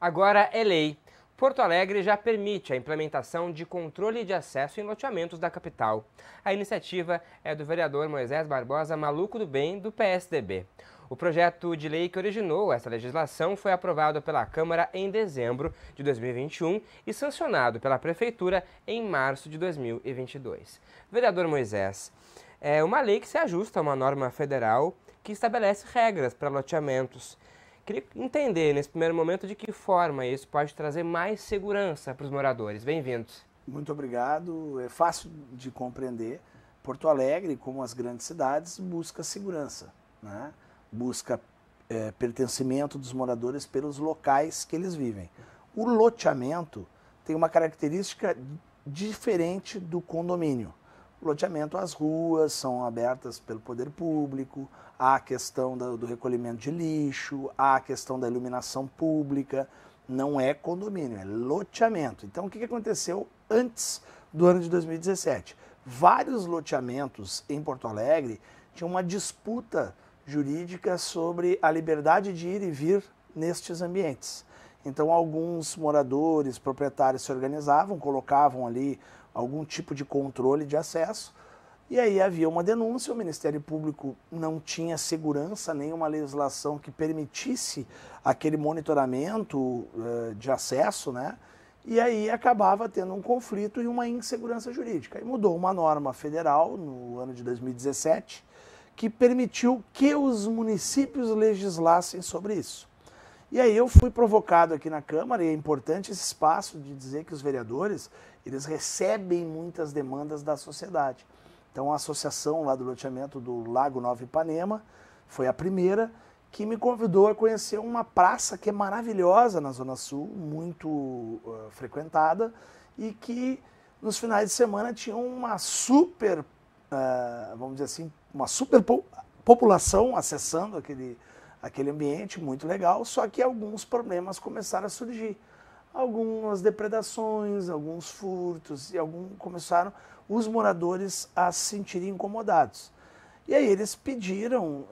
Agora é lei. Porto Alegre já permite a implementação de controle de acesso em loteamentos da capital. A iniciativa é do vereador Moisés Barbosa Maluco do Bem, do PSDB. O projeto de lei que originou essa legislação foi aprovado pela Câmara em dezembro de 2021 e sancionado pela Prefeitura em março de 2022. Vereador Moisés, é uma lei que se ajusta a uma norma federal que estabelece regras para loteamentos. Queria entender, nesse primeiro momento, de que forma isso pode trazer mais segurança para os moradores. Bem-vindos. Muito obrigado. É fácil de compreender. Porto Alegre, como as grandes cidades, busca segurança, né? Busca pertencimento dos moradores pelos locais que eles vivem. O loteamento tem uma característica diferente do condomínio. O loteamento, as ruas são abertas pelo poder público, há a questão do recolhimento de lixo, há a questão da iluminação pública, não é condomínio, é loteamento. Então, o que aconteceu antes do ano de 2017? Vários loteamentos em Porto Alegre tinham uma disputa jurídica sobre a liberdade de ir e vir nestes ambientes. Então, alguns moradores, proprietários se organizavam, colocavam ali algum tipo de controle de acesso, e aí havia uma denúncia, o Ministério Público não tinha segurança, nenhuma legislação que permitisse aquele monitoramento de acesso, né? E aí acabava tendo um conflito e uma insegurança jurídica. E mudou uma norma federal no ano de 2017 que permitiu que os municípios legislassem sobre isso. E aí eu fui provocado aqui na Câmara, e é importante esse espaço de dizer que os vereadores, eles recebem muitas demandas da sociedade. Então a associação lá do loteamento do Lago Nova Ipanema foi a primeira que me convidou a conhecer uma praça que é maravilhosa na Zona Sul, muito frequentada, e que nos finais de semana tinha uma super, vamos dizer assim, uma super população acessando aquele ambiente muito legal, só que alguns problemas começaram a surgir. Algumas depredações, alguns furtos, e começaram os moradores a se sentirem incomodados. E aí eles pediram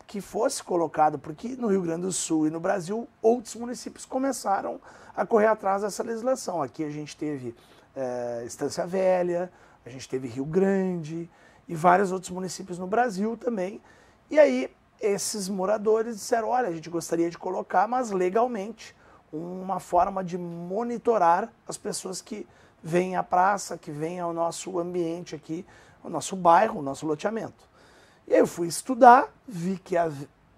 que fosse colocado, porque no Rio Grande do Sul e no Brasil, outros municípios começaram a correr atrás dessa legislação. Aqui a gente teve Estância Velha, a gente teve Rio Grande e vários outros municípios no Brasil também. E aí esses moradores disseram, olha, a gente gostaria de colocar, mas legalmente, uma forma de monitorar as pessoas que vêm à praça, que vêm ao nosso ambiente aqui, ao nosso bairro, ao nosso loteamento. E aí eu fui estudar, vi que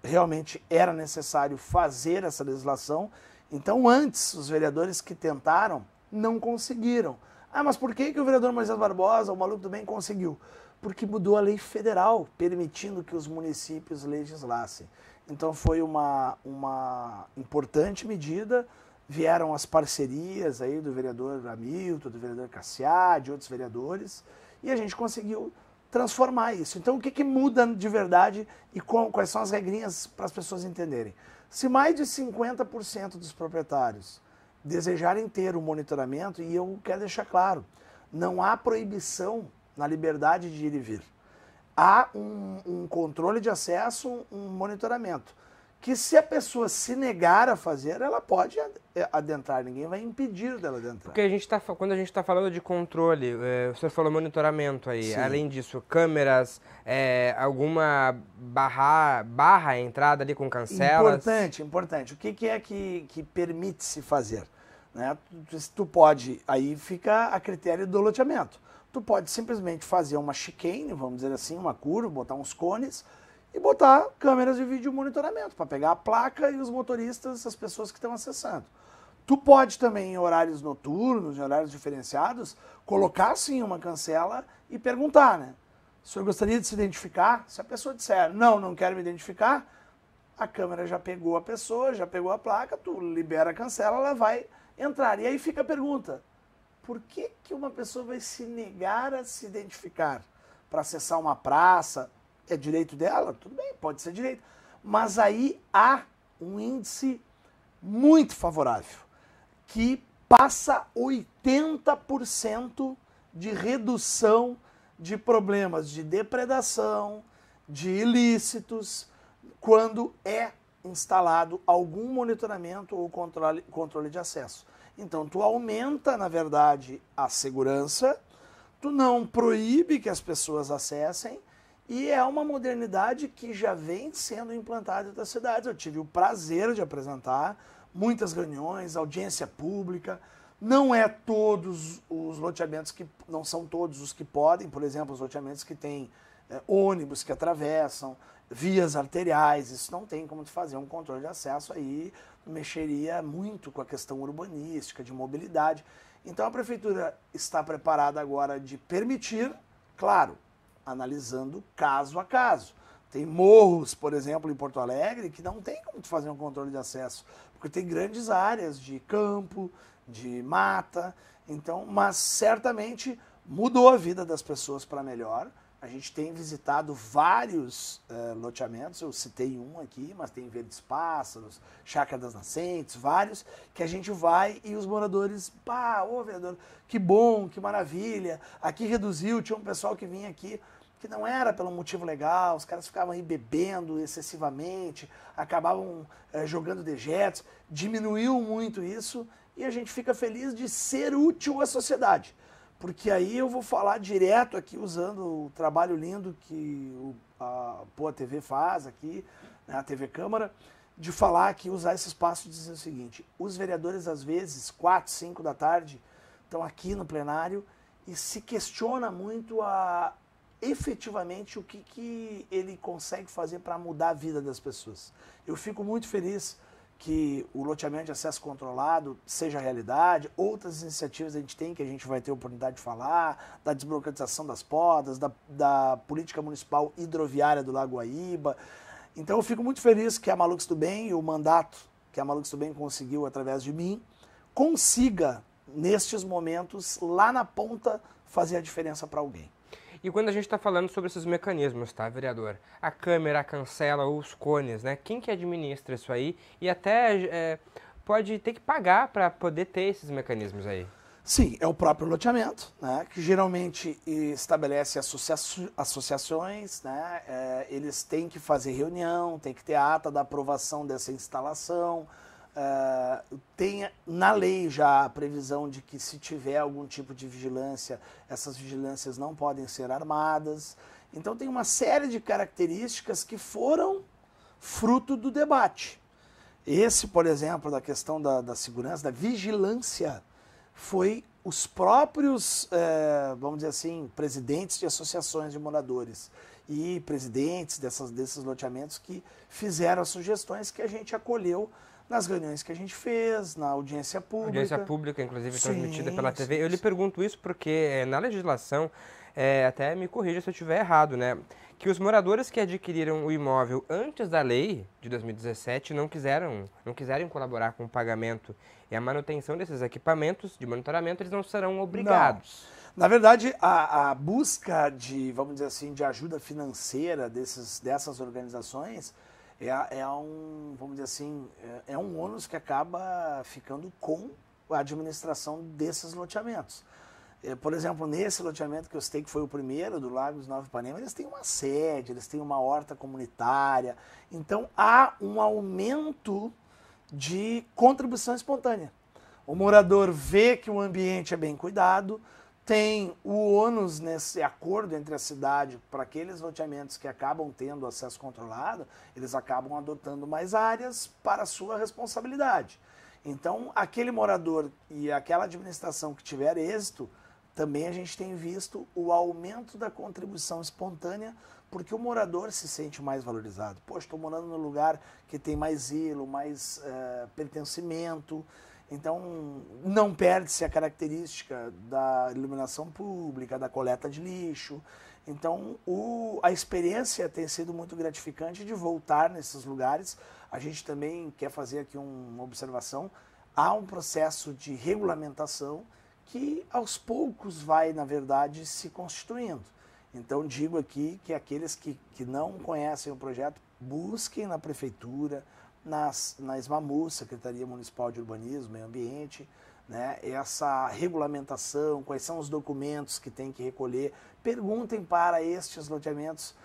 realmente era necessário fazer essa legislação. Então antes, os vereadores que tentaram, não conseguiram. Ah, mas por que o vereador Moisés Barbosa, o Maluco do Bem, conseguiu? Porque mudou a lei federal, permitindo que os municípios legislassem. Então foi uma importante medida, vieram as parcerias aí do vereador Hamilton, do vereador Cassiá, de outros vereadores, e a gente conseguiu transformar isso. Então o que muda de verdade e quais são as regrinhas para as pessoas entenderem? Se mais de 50% dos proprietários desejarem ter o monitoramento, e eu quero deixar claro, não há proibição na liberdade de ir e vir. Há um controle de acesso, um monitoramento, que se a pessoa se negar a fazer, ela pode adentrar, ninguém vai impedir dela de entrar. Porque quando a gente está falando de controle, o senhor falou monitoramento aí, Sim. Além disso, câmeras, alguma barra a entrada ali com cancelas? Importante. O que é que permite-se fazer? Né? Tu pode, aí fica a critério do loteamento. Tu pode simplesmente fazer uma chicane, vamos dizer assim, uma curva, botar uns cones e botar câmeras de vídeo monitoramento para pegar a placa e os motoristas, as pessoas que estão acessando. Tu pode também, em horários noturnos, em horários diferenciados, colocar sim uma cancela e perguntar, né? O senhor gostaria de se identificar? Se a pessoa disser, não quero me identificar, a câmera já pegou a pessoa, já pegou a placa, tu libera a cancela, ela vai entrar. E aí fica a pergunta, por que uma pessoa vai se negar a se identificar para acessar uma praça? É direito dela? Tudo bem, pode ser direito. Mas aí há um índice muito favorável, que passa 80% de redução de problemas de depredação, de ilícitos, quando é instalado algum monitoramento ou controle de acesso. Então, tu aumenta, na verdade, a segurança, tu não proíbe que as pessoas acessem, e é uma modernidade que já vem sendo implantada em outras cidades. Eu tive o prazer de apresentar muitas reuniões, audiência pública. Não é todos os loteamentos que não são todos os que podem, por exemplo, os loteamentos que têm ônibus que atravessam, vias arteriais, isso não tem como fazer um controle de acesso, aí mexeria muito com a questão urbanística, de mobilidade. Então a prefeitura está preparada agora de permitir, claro, analisando caso a caso. Tem morros, por exemplo, em Porto Alegre, que não tem como fazer um controle de acesso, porque tem grandes áreas de campo, de mata, então, mas certamente mudou a vida das pessoas para melhor. A gente tem visitado vários loteamentos, eu citei um aqui, mas tem Verdes Pássaros, Chácara das Nascentes, vários, que a gente vai e os moradores, pá, ô vereador, que bom, que maravilha, aqui reduziu, tinha um pessoal que vinha aqui que não era pelo motivo legal, os caras ficavam aí bebendo excessivamente, acabavam jogando dejetos, diminuiu muito isso e a gente fica feliz de ser útil à sociedade. Porque aí eu vou falar direto aqui, usando o trabalho lindo que a Poa TV faz aqui, né, a TV Câmara, de falar aqui, usar esse espaço e dizer o seguinte: os vereadores, às vezes, 4, 5 da tarde, estão aqui no plenário e se questiona muito efetivamente o que ele consegue fazer para mudar a vida das pessoas. Eu fico muito feliz que o loteamento de acesso controlado seja realidade, outras iniciativas a gente tem, que a gente vai ter oportunidade de falar, da desburocratização das podas, da política municipal hidroviária do Lago Guaíba. Então eu fico muito feliz que a Malucos do Bem e o mandato que a Malucos do Bem conseguiu através de mim, consiga, nestes momentos, lá na ponta, fazer a diferença para alguém. E quando a gente está falando sobre esses mecanismos, tá, vereador? A câmera, a cancela ou os cones, né? Quem que administra isso aí? E até pode ter que pagar para poder ter esses mecanismos aí. Sim, é o próprio loteamento, né, que geralmente estabelece associações, né, eles têm que fazer reunião, tem que ter ata da aprovação dessa instalação, tem na lei já a previsão de que se tiver algum tipo de vigilância, essas vigilâncias não podem ser armadas. Então tem uma série de características que foram fruto do debate. Esse, por exemplo, da questão da segurança, da vigilância, foi os próprios, vamos dizer assim, presidentes de associações de moradores e presidentes desses loteamentos que fizeram as sugestões que a gente acolheu nas reuniões que a gente fez, na audiência pública. Audiência pública, inclusive, transmitida pela TV. Eu lhe pergunto isso porque na legislação, até me corrija se eu estiver errado, né? Que os moradores que adquiriram o imóvel antes da lei de 2017 não quiseram colaborar com o pagamento e a manutenção desses equipamentos de monitoramento, eles não serão obrigados. Não. Na verdade, a busca de, vamos dizer assim, de ajuda financeira dessas organizações vamos dizer assim, é um ônus que acaba ficando com a administração desses loteamentos. Por exemplo, nesse loteamento que eu citei, que foi o primeiro, do Lagos Nova Ipanema, eles têm uma sede, eles têm uma horta comunitária. Então, há um aumento de contribuição espontânea. O morador vê que o ambiente é bem cuidado, tem o ônus nesse acordo entre a cidade para aqueles loteamentos que acabam tendo acesso controlado, eles acabam adotando mais áreas para a sua responsabilidade. Então, aquele morador e aquela administração que tiver êxito, também a gente tem visto o aumento da contribuição espontânea, porque o morador se sente mais valorizado. Poxa, estou morando num lugar que tem mais zelo, mais pertencimento. Então, não perde-se a característica da iluminação pública, da coleta de lixo. Então, a experiência tem sido muito gratificante de voltar nesses lugares. A gente também quer fazer aqui uma observação. Há um processo de regulamentação que, aos poucos, vai, na verdade, se constituindo. Então, digo aqui que aqueles que não conhecem o projeto, busquem na prefeitura, na SMAMU, Secretaria Municipal de Urbanismo, Meio Ambiente, né, essa regulamentação, quais são os documentos que tem que recolher. Perguntem para estes loteamentos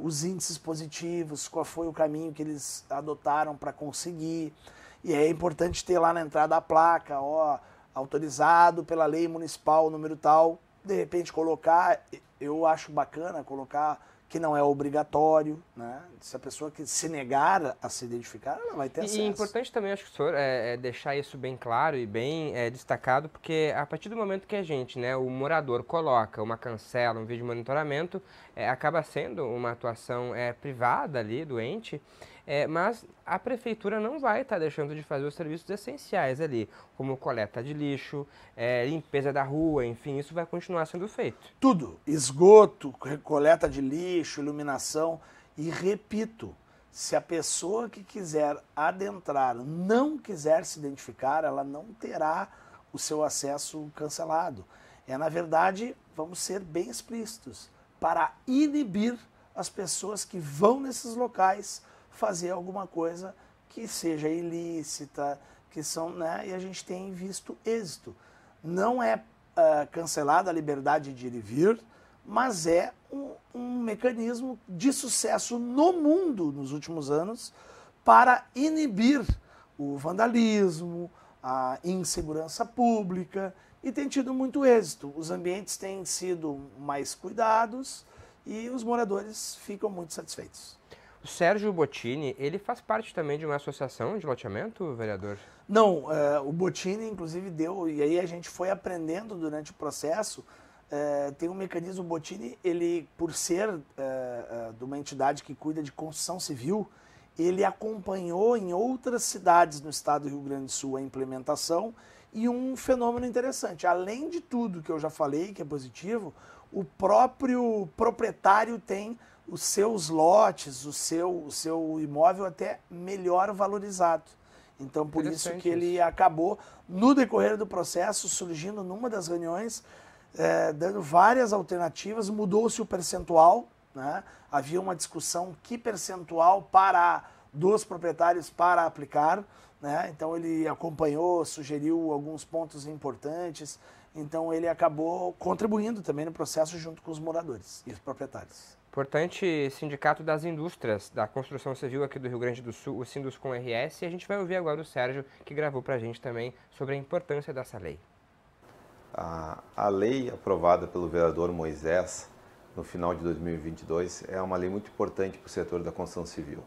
os índices positivos, qual foi o caminho que eles adotaram para conseguir. E é importante ter lá na entrada a placa, ó, autorizado pela lei municipal, número tal. De repente colocar, eu acho bacana colocar que não é obrigatório, né? Se a pessoa que se negar a se identificar, ela vai ter acesso. E é importante também, acho que o senhor, deixar isso bem claro e bem destacado, porque a partir do momento que a gente, né, o morador coloca uma cancela, um vídeo de monitoramento, acaba sendo uma atuação privada ali do ente, mas a prefeitura não vai estar deixando de fazer os serviços essenciais ali, como coleta de lixo, limpeza da rua, enfim, isso vai continuar sendo feito. Tudo, esgoto, coleta de lixo, iluminação. E repito, se a pessoa que quiser adentrar não quiser se identificar, ela não terá o seu acesso cancelado. Na verdade, vamos ser bem explícitos, para inibir as pessoas que vão nesses locais fazer alguma coisa que seja ilícita, que são, né, e a gente tem visto êxito. Não é cancelada a liberdade de ir e vir, mas é um mecanismo de sucesso no mundo nos últimos anos para inibir o vandalismo, a insegurança pública, e tem tido muito êxito. Os ambientes têm sido mais cuidados e os moradores ficam muito satisfeitos. O Sérgio Bottini, ele faz parte também de uma associação de loteamento, vereador? Não, o Bottini, inclusive, deu, e aí a gente foi aprendendo durante o processo, tem um mecanismo, o Bottini, ele, por ser de uma entidade que cuida de construção civil, ele acompanhou em outras cidades no estado do Rio Grande do Sul a implementação, e um fenômeno interessante, além de tudo que eu já falei, que é positivo, o próprio proprietário tem os seus lotes, o seu imóvel até melhor valorizado. Então, por isso que ele acabou, no decorrer do processo, surgindo numa das reuniões, dando várias alternativas, mudou-se o percentual, né? Havia uma discussão que percentual dos proprietários para aplicar, né? Então ele acompanhou, sugeriu alguns pontos importantes, então ele acabou contribuindo também no processo junto com os moradores e os proprietários. Importante Sindicato das Indústrias da Construção Civil aqui do Rio Grande do Sul, o Sinduscom-RS, e a gente vai ouvir agora o Sérgio, que gravou para a gente também sobre a importância dessa lei. A lei aprovada pelo vereador Moisés no final de 2022 é uma lei muito importante para o setor da construção civil,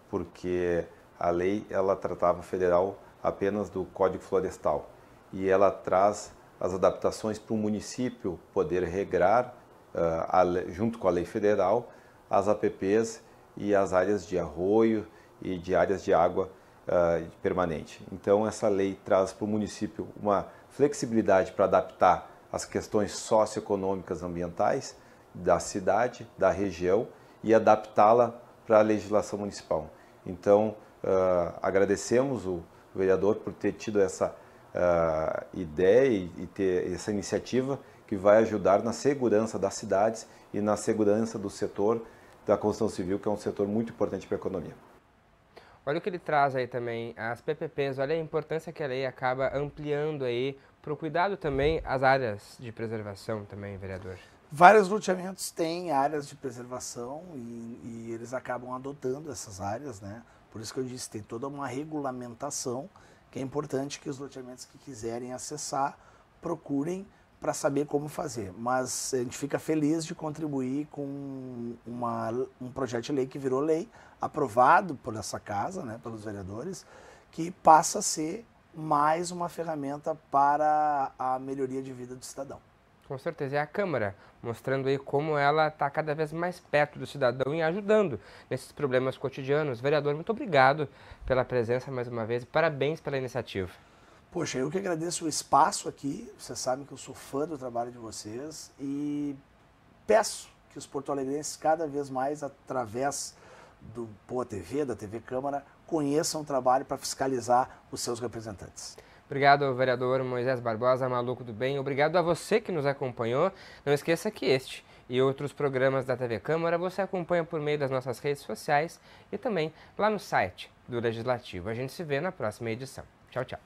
porque a lei ela tratava federal apenas do Código Florestal e ela traz as adaptações para o município poder regrar, junto com a lei federal, as APPs e as áreas de arroio e de áreas de água permanente. Então essa lei traz para o município uma flexibilidade para adaptar as questões socioeconômicas ambientais da cidade, da região e adaptá-la para a legislação municipal. Então agradecemos o vereador por ter tido essa ideia e ter essa iniciativa que vai ajudar na segurança das cidades e na segurança do setor da construção civil, que é um setor muito importante para a economia. Olha o que ele traz aí também, as PPPs, olha a importância que a lei acaba ampliando aí para o cuidado também as áreas de preservação também, vereador. Vários loteamentos têm áreas de preservação e eles acabam adotando essas áreas, né? Por isso que eu disse, tem toda uma regulamentação que é importante que os loteamentos que quiserem acessar procurem para saber como fazer. Mas a gente fica feliz de contribuir com um projeto de lei que virou lei, aprovado por essa casa, né, pelos vereadores, que passa a ser mais uma ferramenta para a melhoria de vida do cidadão. Com certeza, é a Câmara, mostrando aí como ela está cada vez mais perto do cidadão e ajudando nesses problemas cotidianos. Vereador, muito obrigado pela presença mais uma vez e parabéns pela iniciativa. Poxa, eu que agradeço o espaço aqui, vocês sabem que eu sou fã do trabalho de vocês e peço que os porto-alegrenses cada vez mais, através do Poa TV, da TV Câmara, conheçam o trabalho para fiscalizar os seus representantes. Obrigado, vereador Moisés Barbosa, Maluco do Bem. Obrigado a você que nos acompanhou. Não esqueça que este e outros programas da TV Câmara você acompanha por meio das nossas redes sociais e também lá no site do Legislativo. A gente se vê na próxima edição. Tchau, tchau.